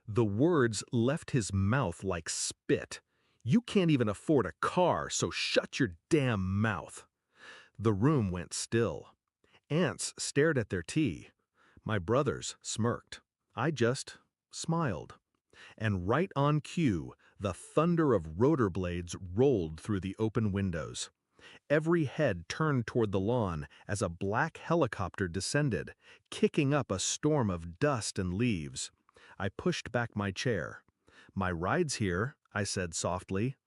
The words left his mouth like spit. "You can't even afford a car, so shut your damn mouth." The room went still. Aunts stared at their tea. My brothers smirked. I just smiled. And right on cue, the thunder of rotor blades rolled through the open windows. Every head turned toward the lawn as a black helicopter descended, kicking up a storm of dust and leaves. I pushed back my chair. "My ride's here," I said softly.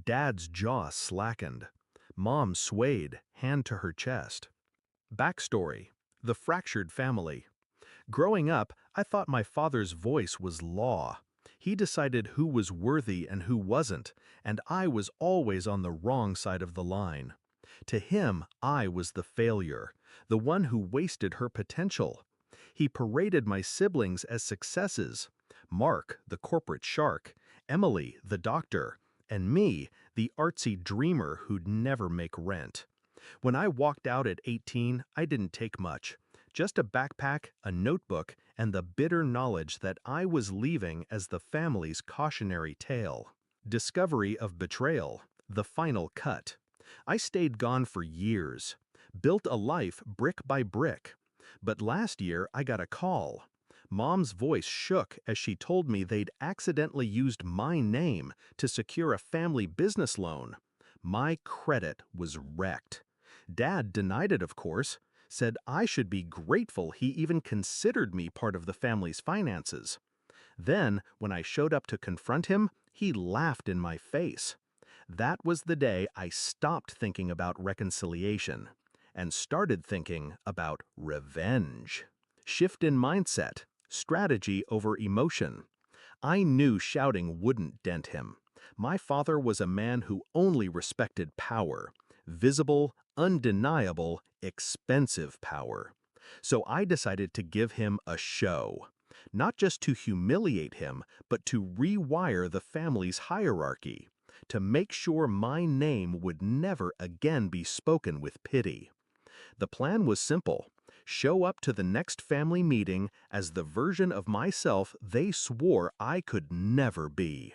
Dad's jaw slackened. Mom swayed, hand to her chest. Backstory: the fractured family. Growing up, I thought my father's voice was law. He decided who was worthy and who wasn't, and I was always on the wrong side of the line. To him, I was the failure, the one who wasted her potential. He paraded my siblings as successes: Mark, the corporate shark; Emily, the doctor; and me, the artsy dreamer who'd never make rent. When I walked out at 18, I didn't take much. Just a backpack, a notebook, and the bitter knowledge that I was leaving as the family's cautionary tale. Discovery of betrayal, the final cut. I stayed gone for years, built a life brick by brick. But last year I got a call. Mom's voice shook as she told me they'd accidentally used my name to secure a family business loan. My credit was wrecked. Dad denied it, of course, said I should be grateful he even considered me part of the family's finances. Then, when I showed up to confront him, he laughed in my face. That was the day I stopped thinking about reconciliation and started thinking about revenge. Shift in mindset, strategy over emotion. I knew shouting wouldn't dent him. My father was a man who only respected power, visible, undeniable, expensive power. So I decided to give him a show. Not just to humiliate him, but to rewire the family's hierarchy, to make sure my name would never again be spoken with pity. The plan was simple: show up to the next family meeting as the version of myself they swore I could never be.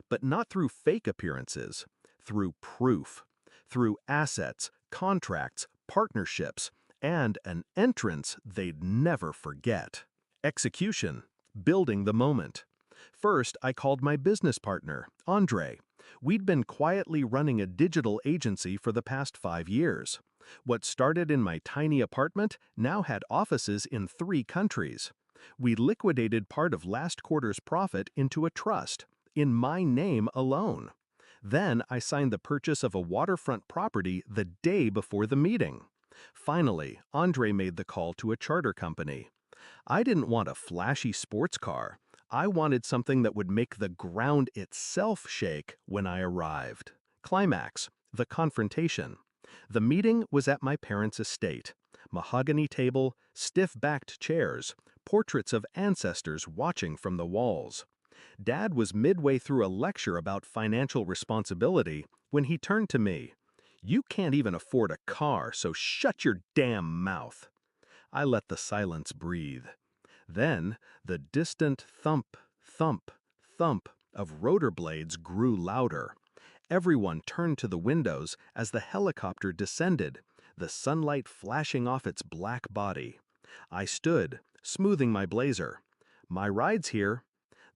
But not through fake appearances, through proof, through assets, contracts, partnerships, and an entrance they'd never forget. Execution: building the moment. First, I called my business partner, Andre. We'd been quietly running a digital agency for the past 5 years. What started in my tiny apartment now had offices in 3 countries. We liquidated part of last quarter's profit into a trust, in my name alone. Then I signed the purchase of a waterfront property the day before the meeting. Finally, Andre made the call to a charter company. I didn't want a flashy sports car. I wanted something that would make the ground itself shake when I arrived. Climax: the confrontation. The meeting was at my parents' estate. Mahogany table, stiff-backed chairs, portraits of ancestors watching from the walls. Dad was midway through a lecture about financial responsibility when he turned to me. "You can't even afford a car, so shut your damn mouth." I let the silence breathe. Then, the distant thump, thump, thump of rotor blades grew louder. Everyone turned to the windows as the helicopter descended, the sunlight flashing off its black body. I stood, smoothing my blazer. "My ride's here."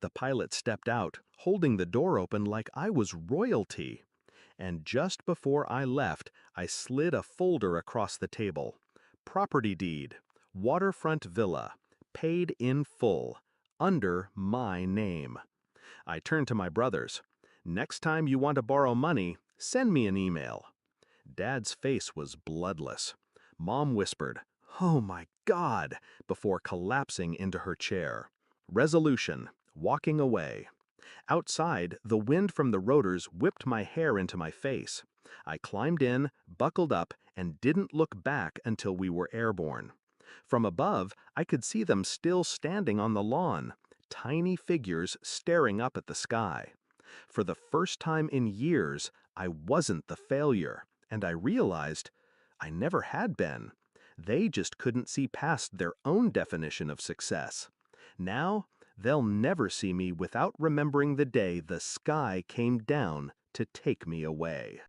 The pilot stepped out, holding the door open like I was royalty. And just before I left, I slid a folder across the table. Property deed, waterfront villa, paid in full, under my name. I turned to my brothers. "Next time you want to borrow money, send me an email." Dad's face was bloodless. Mom whispered, "Oh my God," before collapsing into her chair. Resolution: walking away. Outside, the wind from the rotors whipped my hair into my face. I climbed in, buckled up, and didn't look back until we were airborne. From above, I could see them still standing on the lawn, tiny figures staring up at the sky. For the first time in years, I wasn't the failure, and I realized I never had been. They just couldn't see past their own definition of success. Now, They'll never see me without remembering the day the sky came down to take me away.